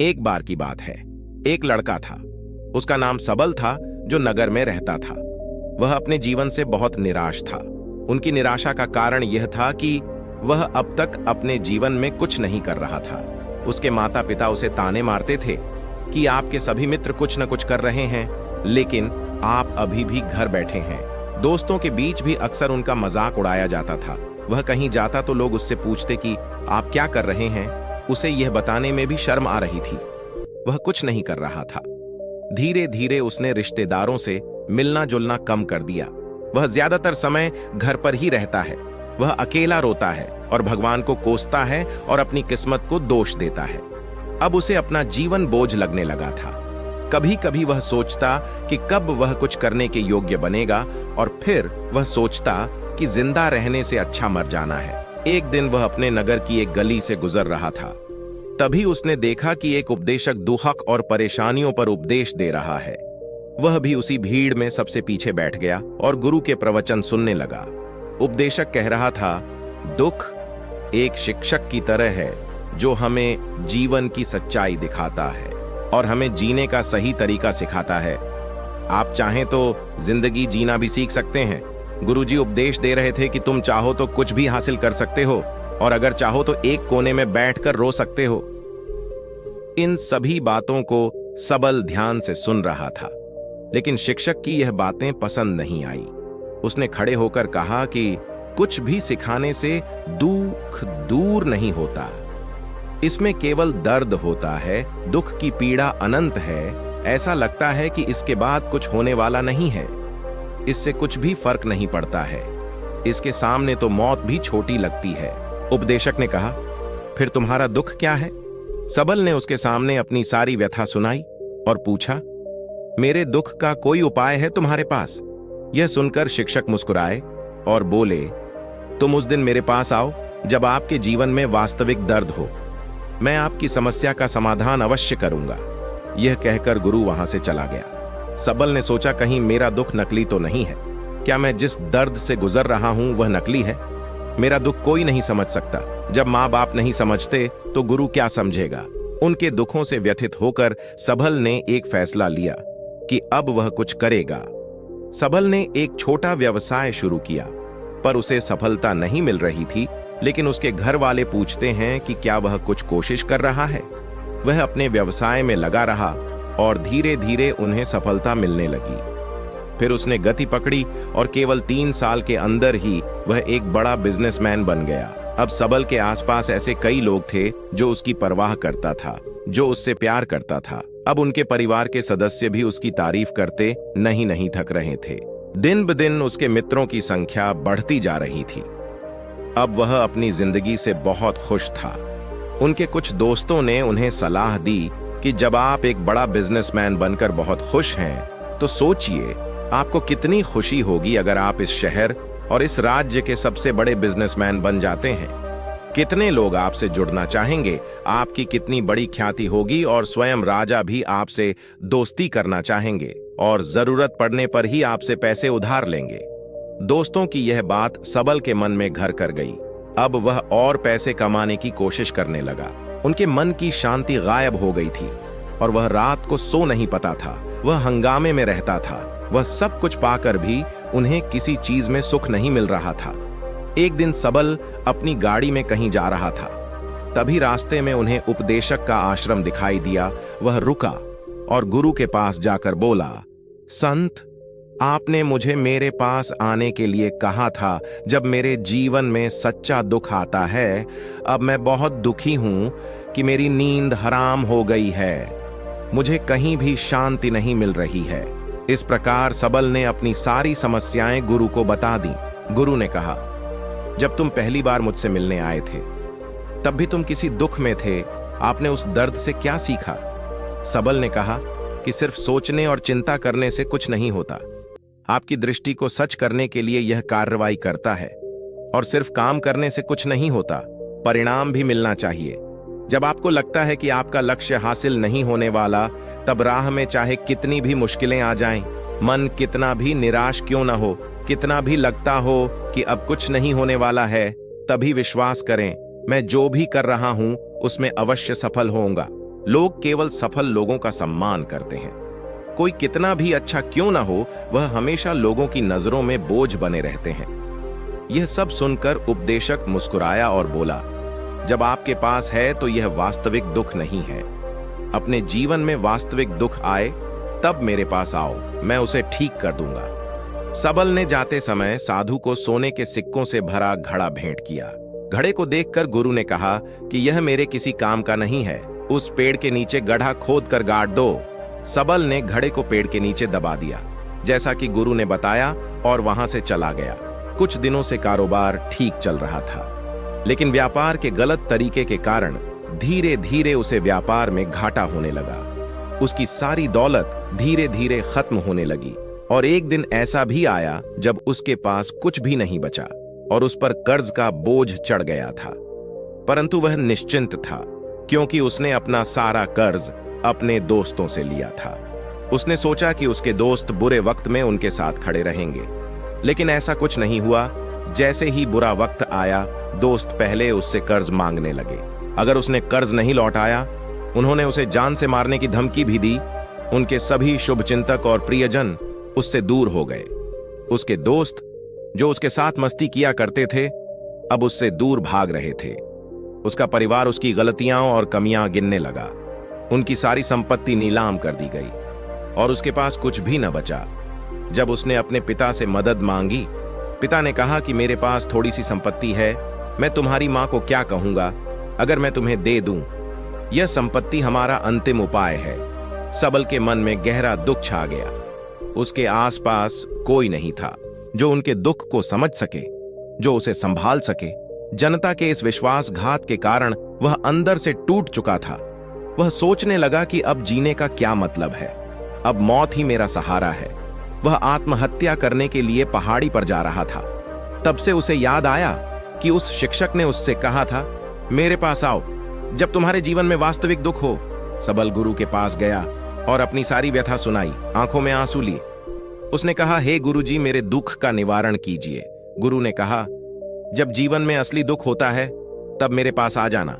एक बार की बात है। एक लड़का था। उसका नाम सबल था, जो नगर में रहता था। वह अपने जीवन से बहुत निराश था। उनकी निराशा का कारण यह था कि वह अब तक अपने जीवन में कुछ नहीं कर रहा था। उसके माता पिता उसे ताने मारते थे कि आपके सभी मित्र कुछ न कुछ कर रहे हैं, लेकिन आप अभी भी घर बैठे हैं। दोस्तों के बीच भी अक्सर उनका मजाक उड़ाया जाता था। वह कहीं जाता तो लोग उससे पूछते कि आप क्या कर रहे हैं। उसे यह बताने में भी शर्म आ रही थी। वह कुछ नहीं कर रहा था। धीरे धीरे उसने रिश्तेदारों से मिलना जुलना कम कर दिया। वह ज्यादातर समय घर पर ही रहता है। वह अकेला रोता है और भगवान को कोसता है और अपनी किस्मत को दोष देता है। अब उसे अपना जीवन बोझ लगने लगा था। कभी कभी वह सोचता कि कब वह कुछ करने के योग्य बनेगा, और फिर वह सोचता कि जिंदा रहने से अच्छा मर जाना है। एक दिन वह अपने नगर की एक गली से गुजर रहा था। तभी उसने देखा कि एक उपदेशक दुख और परेशानियों पर उपदेश दे रहा है। वह भी उसी भीड़ में सबसे पीछे बैठ गया और गुरु के प्रवचन सुनने लगा। उपदेशक कह रहा था, दुख एक शिक्षक की तरह है जो हमें जीवन की सच्चाई दिखाता है और हमें जीने का सही तरीका सिखाता है। आप चाहें तो जिंदगी जीना भी सीख सकते हैं। गुरुजी उपदेश दे रहे थे कि तुम चाहो तो कुछ भी हासिल कर सकते हो, और अगर चाहो तो एक कोने में बैठकर रो सकते हो। इन सभी बातों को सबल ध्यान से सुन रहा था, लेकिन शिक्षक की यह बातें पसंद नहीं आई। उसने खड़े होकर कहा कि कुछ भी सिखाने से दुख दूर नहीं होता। इसमें केवल दर्द होता है। दुख की पीड़ा अनंत है। ऐसा लगता है कि इसके बाद कुछ होने वाला नहीं है। इससे कुछ भी फर्क नहीं पड़ता है। इसके सामने तो मौत भी छोटी लगती है। उपदेशक ने कहा, फिर तुम्हारा दुख क्या है? सबल ने उसके सामने अपनी सारी व्यथा सुनाई और पूछा, मेरे दुख का कोई उपाय है तुम्हारे पास? यह सुनकर शिक्षक मुस्कुराए और बोले, तुम उस दिन मेरे पास आओ जब आपके जीवन में वास्तविक दर्द हो। मैं आपकी समस्या का समाधान अवश्य करूंगा। यह कहकर गुरु वहां से चला गया। सबल ने सोचा, कहीं मेरा दुख नकली तो नहीं है? क्या मैं जिस दर्द से गुजर रहा हूं वह नकली है? मेरा दुख कोई नहीं समझ सकता। जब माँ बाप नहीं समझते तो गुरु क्या समझेगा? उनके दुखों से व्यथित होकर सबल ने एक फैसला लिया कि अब वह कुछ करेगा। सबल ने एक छोटा व्यवसाय शुरू किया, पर उसे सफलता नहीं मिल रही थी। लेकिन उसके घर वाले पूछते हैं कि क्या वह कुछ कोशिश कर रहा है? वह अपने व्यवसाय में लगा रहा और धीरे धीरे उन्हें सफलता मिलने लगी। फिर उसने गति पकड़ी और केवल 3 साल के अंदर ही वह एक बड़ा बिजनेसमैन बन गया। अब सबल के आसपास ऐसे कई लोग थे जो उसकी परवाह करता था, जो उससे प्यार करता था। अब उनके परिवार के सदस्य भी उसकी तारीफ करते नहीं थक रहे थे। दिन ब दिन उसके मित्रों की संख्या बढ़ती जा रही थी। अब वह अपनी जिंदगी से बहुत खुश था। उनके कुछ दोस्तों ने उन्हें सलाह दी कि जब आप एक बड़ा बिजनेसमैन बनकर बहुत खुश हैं, तो सोचिए आपको कितनी खुशी होगी अगर आप इस शहर और इस राज्य के सबसे बड़े बिजनेसमैन बन जाते हैं। कितने लोग आपसे जुड़ना चाहेंगे, आपकी कितनी बड़ी ख्याति होगी, और स्वयं राजा भी आपसे दोस्ती करना चाहेंगे और जरूरत पड़ने पर ही आपसे पैसे उधार लेंगे। दोस्तों की यह बात सबल के मन में घर कर गई। अब वह और पैसे कमाने की कोशिश करने लगा। उनके मन की शांति गायब हो गई थी और वह रात को सो नहीं पाता था। वह हंगामे में रहता था। वह सब कुछ पाकर भी उन्हें किसी चीज में सुख नहीं मिल रहा था। एक दिन सबल अपनी गाड़ी में कहीं जा रहा था। तभी रास्ते में उन्हें उपदेशक का आश्रम दिखाई दिया। वह रुका और गुरु के पास जाकर बोला, संत, आपने मुझे मेरे पास आने के लिए कहा था जब मेरे जीवन में सच्चा दुख आता है। अब मैं बहुत दुखी हूं कि मेरी नींद हराम हो गई है। मुझे कहीं भी शांति नहीं मिल रही है। इस प्रकार सबल ने अपनी सारी समस्याएं गुरु को बता दी। गुरु ने कहा, जब तुम पहली बार मुझसे मिलने आए थे तब भी तुम किसी दुख में थे। आपने उस दर्द से क्या सीखा? सबल ने कहा कि सिर्फ सोचने और चिंता करने से कुछ नहीं होता। आपकी दृष्टि को सच करने के लिए यह कार्रवाई करता है, और सिर्फ काम करने से कुछ नहीं होता, परिणाम भी मिलना चाहिए। जब आपको लगता है कि आपका लक्ष्य हासिल नहीं होने वाला, तब राह में चाहे कितनी भी मुश्किलें आ जाएं, मन कितना भी निराश क्यों न हो, कितना भी लगता हो कि अब कुछ नहीं होने वाला है, तभी विश्वास करें, मैं जो भी कर रहा हूं उसमें अवश्य सफल होऊंगा। लोग केवल सफल लोगों का सम्मान करते हैं। कोई कितना भी अच्छा क्यों ना हो, वह हमेशा लोगों की नजरों में बोझ बने रहते हैं। यह सब सुनकर उपदेशक मुस्कुराया और बोला, जब आपके पास है तो यह वास्तविक दुख नहीं है। अपने जीवन में वास्तविक दुख आए तब मेरे पास आओ, मैं उसे ठीक कर दूंगा। सबल ने जाते समय साधु को सोने के सिक्कों से भरा घड़ा भेंट किया। घड़े को देखकर गुरु ने कहा कि यह मेरे किसी काम का नहीं है, उस पेड़ के नीचे गड्ढा खोद कर गाड़ दो। सबल ने घड़े को पेड़ के नीचे दबा दिया, जैसा कि गुरु ने बताया, और वहां से चला गया। कुछ दिनों से कारोबार ठीक चल रहा था, लेकिन व्यापार के गलत तरीके के कारण धीरे धीरे उसे व्यापार में घाटा होने लगा। उसकी सारी दौलत धीरे धीरे खत्म होने लगी, और एक दिन ऐसा भी आया जब उसके पास कुछ भी नहीं बचा और उस पर कर्ज का बोझ चढ़ गया था। परंतु वह निश्चिंत था, क्योंकि उसने अपना सारा कर्ज अपने दोस्तों से लिया था। उसने सोचा कि उसके दोस्त बुरे वक्त में उनके साथ खड़े रहेंगे, लेकिन ऐसा कुछ नहीं हुआ। जैसे ही बुरा वक्त आया, दोस्त पहले उससे कर्ज मांगने लगे। अगर उसने कर्ज नहीं लौटाया, उन्होंने उसे जान से मारने की धमकी भी दी। उनके सभी शुभचिंतक और प्रियजन उससे दूर हो गए। उसके दोस्त, जो उसके साथ मस्ती किया करते थे, अब उससे दूर भाग रहे थे। उसका परिवार उसकी गलतियां और कमियां गिनने लगा। उनकी सारी संपत्ति नीलाम कर दी गई और उसके पास कुछ भी न बचा। जब उसने अपने पिता से मदद मांगी, पिता ने कहा कि मेरे पास थोड़ी सी संपत्ति है, मैं तुम्हारी मां को क्या कहूंगा अगर मैं तुम्हें दे दूं। यह संपत्ति हमारा अंतिम उपाय है। सबल के मन में गहरा दुख छा गया। उसके आसपास कोई नहीं था जो उनके दुख को समझ सके, जो उसे संभाल सके। जनता के इस विश्वासघात के कारण वह अंदर से टूट चुका था। वह सोचने लगा कि अब जीने का क्या मतलब है, अब मौत ही मेरा सहारा है। वह आत्महत्या करने के लिए पहाड़ी पर जा रहा था। तब से उसे याद आया कि उस शिक्षक ने उससे कहा था, मेरे पास आओ जब तुम्हारे जीवन में वास्तविक दुख हो। सबल गुरु के पास गया और अपनी सारी व्यथा सुनाई, आंखों में आंसू लिए। उसने कहा, हे गुरुजी, मेरे दुख का निवारण कीजिए। गुरु ने कहा, जब जीवन में असली दुख होता है तब मेरे पास आ जाना,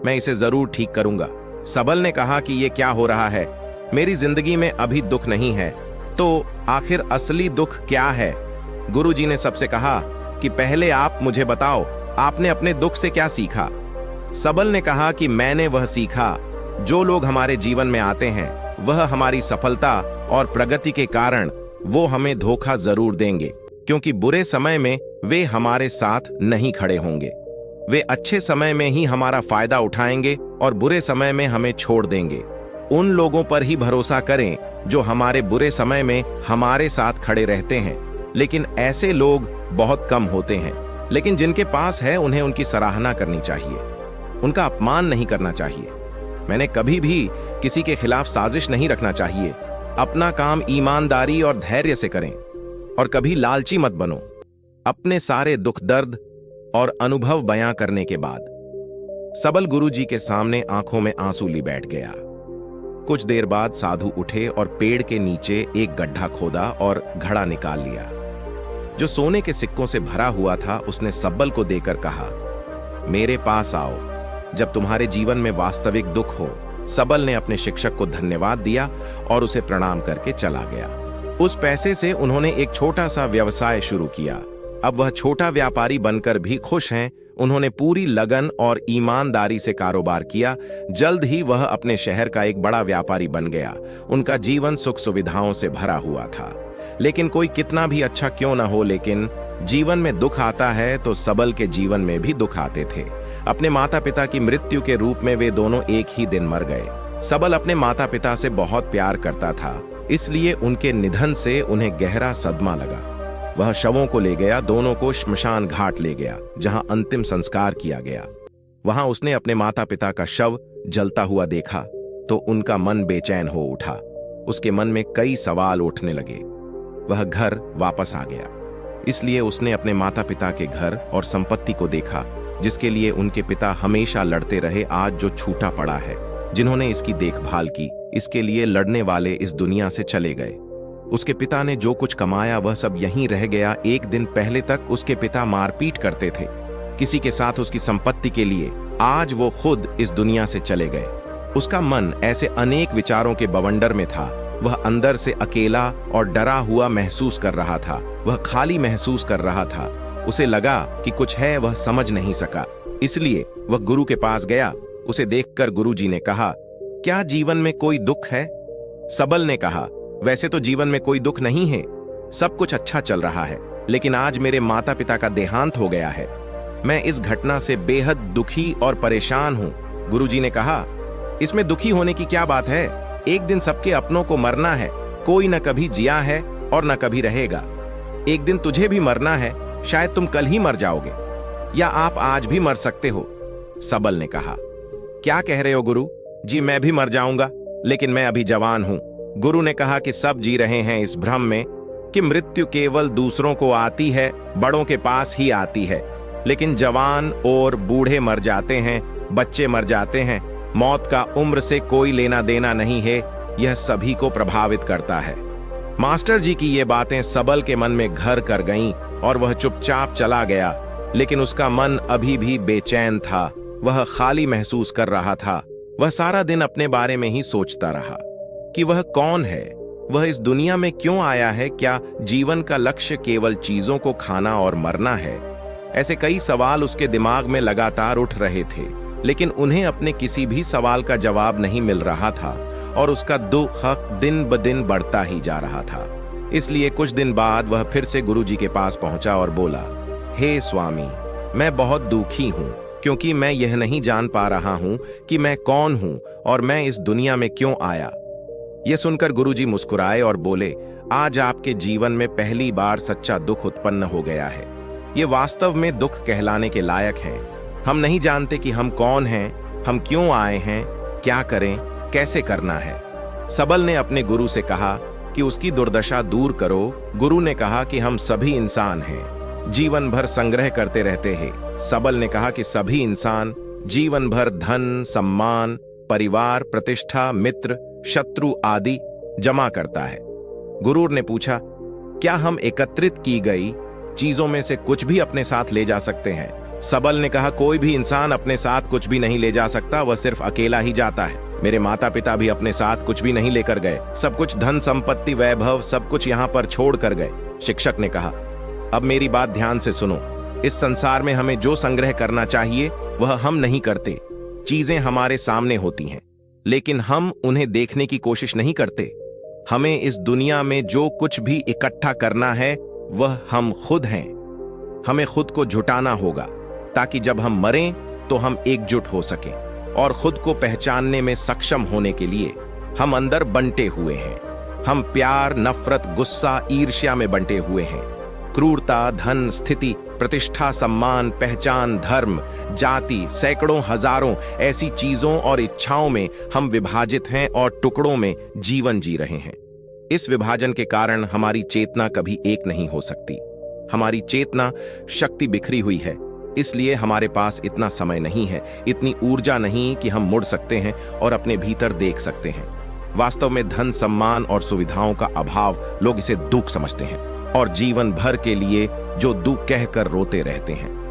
मैं इसे जरूर ठीक करूंगा। सबल ने कहा कि यह क्या हो रहा है, मेरी जिंदगी में अभी दुख नहीं है, तो आखिर असली दुख क्या है? गुरुजी ने सबसे कहा कि पहले आप मुझे बताओ, आपने अपने दुख से क्या सीखा? सबल ने कहा कि मैंने वह सीखा, जो लोग हमारे जीवन में आते हैं वह हमारी सफलता और प्रगति के कारण वो हमें धोखा जरूर देंगे, क्योंकि बुरे समय में वे हमारे साथ नहीं खड़े होंगे। वे अच्छे समय में ही हमारा फायदा उठाएंगे और बुरे समय में हमें छोड़ देंगे। उन लोगों पर ही भरोसा करें जो हमारे बुरे समय में हमारे साथ खड़े रहते हैं। लेकिन ऐसे लोग बहुत कम होते हैं, लेकिन जिनके पास है उन्हें उनकी सराहना करनी चाहिए, उनका अपमान नहीं करना चाहिए। मैंने कभी भी किसी के खिलाफ साजिश नहीं रखना चाहिए। अपना काम ईमानदारी और धैर्य से करें और कभी लालची मत बनो। अपने सारे दुख दर्द और अनुभव बयां करने के बाद सबल गुरुजी के सामने आंखों में आंसू ली बैठ गया। कुछ देर बाद साधु उठे और पेड़ के नीचे एक गड्ढा खोदा और घड़ा निकाल लिया, जो सोने के सिक्कों से भरा हुआ था। उसने सबल को देकर कहा, मेरे पास आओ जब तुम्हारे जीवन में वास्तविक दुख हो। सबल ने अपने शिक्षक को धन्यवाद दिया और उसे प्रणाम करके चला गया। उस पैसे से उन्होंने एक छोटा सा व्यवसाय शुरू किया। अब वह छोटा व्यापारी बनकर भी खुश हैं। उन्होंने पूरी लगन और ईमानदारी से कारोबार किया। जल्द ही वह अपने शहर का एक बड़ा व्यापारी बन गया। उनका जीवन सुख सुविधाओं से भरा हुआ था। लेकिन कोई कितना भी अच्छा क्यों न हो, लेकिन जीवन में दुख आता है तो सबल के जीवन में भी दुख आते थे। अपने माता पिता की मृत्यु के रूप में वे दोनों एक ही दिन मर गए। सबल अपने माता पिता से बहुत प्यार करता था, इसलिए उनके निधन से उन्हें गहरा सदमा लगा। वह शवों को ले गया, दोनों को श्मशान घाट ले गया, जहां अंतिम संस्कार किया गया। वहां उसने अपने माता पिता का शव जलता हुआ देखा तो उनका मन बेचैन हो उठा। उसके मन में कई सवाल उठने लगे। वह घर वापस आ गया, इसलिए उसने अपने माता पिता के घर और संपत्ति को देखा, जिसके लिए उनके पिता हमेशा लड़ते रहे। आज जो छूटा पड़ा है, जिन्होंने इसकी देखभाल की, इसके लिए लड़ने वाले इस दुनिया से चले गए। उसके पिता ने जो कुछ कमाया वह सब यहीं रह गया। एक दिन पहले तक उसके पिता मारपीट करते थे किसी के साथ उसकी संपत्ति के लिए। आज वो खुद इस दुनिया से चले गए। उसका मन ऐसे अनेक विचारों के बवंडर में था। वह अंदर से अकेला और डरा हुआ महसूस कर रहा था। वह खाली महसूस कर रहा था। उसे लगा कि कुछ है, वह समझ नहीं सका। इसलिए वह गुरु के पास गया। उसे देखकर गुरुजी ने कहा, क्या जीवन में कोई दुख है? सबल ने कहा, वैसे तो जीवन में कोई दुख नहीं है, सब कुछ अच्छा चल रहा है, लेकिन आज मेरे माता पिता का देहांत हो गया है। मैं इस घटना से बेहद दुखी और परेशान हूं। गुरुजी ने कहा, इसमें दुखी होने की क्या बात है? एक दिन सबके अपनों को मरना है। कोई न कभी जिया है और न कभी रहेगा। एक दिन तुझे भी मरना है। शायद तुम कल ही मर जाओगे, या आप आज भी मर सकते हो। सबल ने कहा, क्या कह रहे हो गुरु जी? मैं भी मर जाऊंगा, लेकिन मैं अभी जवान हूं। गुरु ने कहा कि सब जी रहे हैं इस भ्रम में कि मृत्यु केवल दूसरों को आती है, बड़ों के पास ही आती है। लेकिन जवान और बूढ़े मर जाते हैं, बच्चे मर जाते हैं। मौत का उम्र से कोई लेना देना नहीं है, यह सभी को प्रभावित करता है। मास्टर जी की ये बातें सबल के मन में घर कर गईं और वह चुपचाप चला गया। लेकिन उसका मन अभी भी बेचैन था। वह खाली महसूस कर रहा था। वह सारा दिन अपने बारे में ही सोचता रहा कि वह कौन है, वह इस दुनिया में क्यों आया है, क्या जीवन का लक्ष्य केवल चीजों को खाना और मरना है? ऐसे कई सवाल उसके दिमाग में लगातार उठ रहे थे, लेकिन उन्हें अपने किसी भी सवाल का जवाब नहीं मिल रहा था और उसका दुख दिन ब दिन बढ़ता ही जा रहा था। इसलिए कुछ दिन बाद वह फिर से गुरुजी के पास पहुंचा और बोला, हे स्वामी, मैं बहुत दुखी हूं, क्योंकि मैं यह नहीं जान पा रहा हूं कि मैं कौन हूं और मैं इस दुनिया में क्यों आया। यह सुनकर गुरुजी मुस्कुराए और बोले, आज आपके जीवन में पहली बार सच्चा दुख उत्पन्न हो गया है। ये वास्तव में दुख कहलाने के लायक है। हम नहीं जानते कि हम कौन हैं, हम क्यों आए हैं, क्या करें, कैसे करना है। सबल ने अपने गुरु से कहा कि उसकी दुर्दशा दूर करो। गुरु ने कहा कि हम सभी इंसान हैं, जीवन भर संग्रह करते रहते हैं। सबल ने कहा कि सभी इंसान जीवन भर धन, सम्मान, परिवार, प्रतिष्ठा, मित्र, शत्रु आदि जमा करता है। गुरु ने पूछा, क्या हम एकत्रित की गई चीजों में से कुछ भी अपने साथ ले जा सकते हैं? सबल ने कहा, कोई भी इंसान अपने साथ कुछ भी नहीं ले जा सकता, वह सिर्फ अकेला ही जाता है। मेरे माता पिता भी अपने साथ कुछ भी नहीं लेकर गए, सब कुछ धन संपत्ति वैभव सब कुछ यहाँ पर छोड़ कर गए। शिक्षक ने कहा, अब मेरी बात ध्यान से सुनो। इस संसार में हमें जो संग्रह करना चाहिए वह हम नहीं करते। चीजें हमारे सामने होती हैं, लेकिन हम उन्हें देखने की कोशिश नहीं करते। हमें इस दुनिया में जो कुछ भी इकट्ठा करना है वह हम खुद हैं। हमें खुद को जुटाना होगा, ताकि जब हम मरें तो हम एकजुट हो सकें और खुद को पहचानने में सक्षम होने के लिए हम अंदर बंटे हुए हैं। हम प्यार, नफरत, गुस्सा, ईर्ष्या में बंटे हुए हैं। क्रूरता, धन, स्थिति, प्रतिष्ठा, सम्मान, पहचान, धर्म, जाति, सैकड़ों हजारों ऐसी चीजों और इच्छाओं में हम विभाजित हैं और टुकड़ों में जीवन जी रहे हैं। इस विभाजन के कारण हमारी चेतना कभी एक नहीं हो सकती। हमारी चेतना शक्ति बिखरी हुई है, इसलिए हमारे पास इतना समय नहीं है, इतनी ऊर्जा नहीं कि हम मुड़ सकते हैं और अपने भीतर देख सकते हैं। वास्तव में धन, सम्मान और सुविधाओं का अभाव, लोग इसे दुख समझते हैं और जीवन भर के लिए जो दुख कहकर रोते रहते हैं।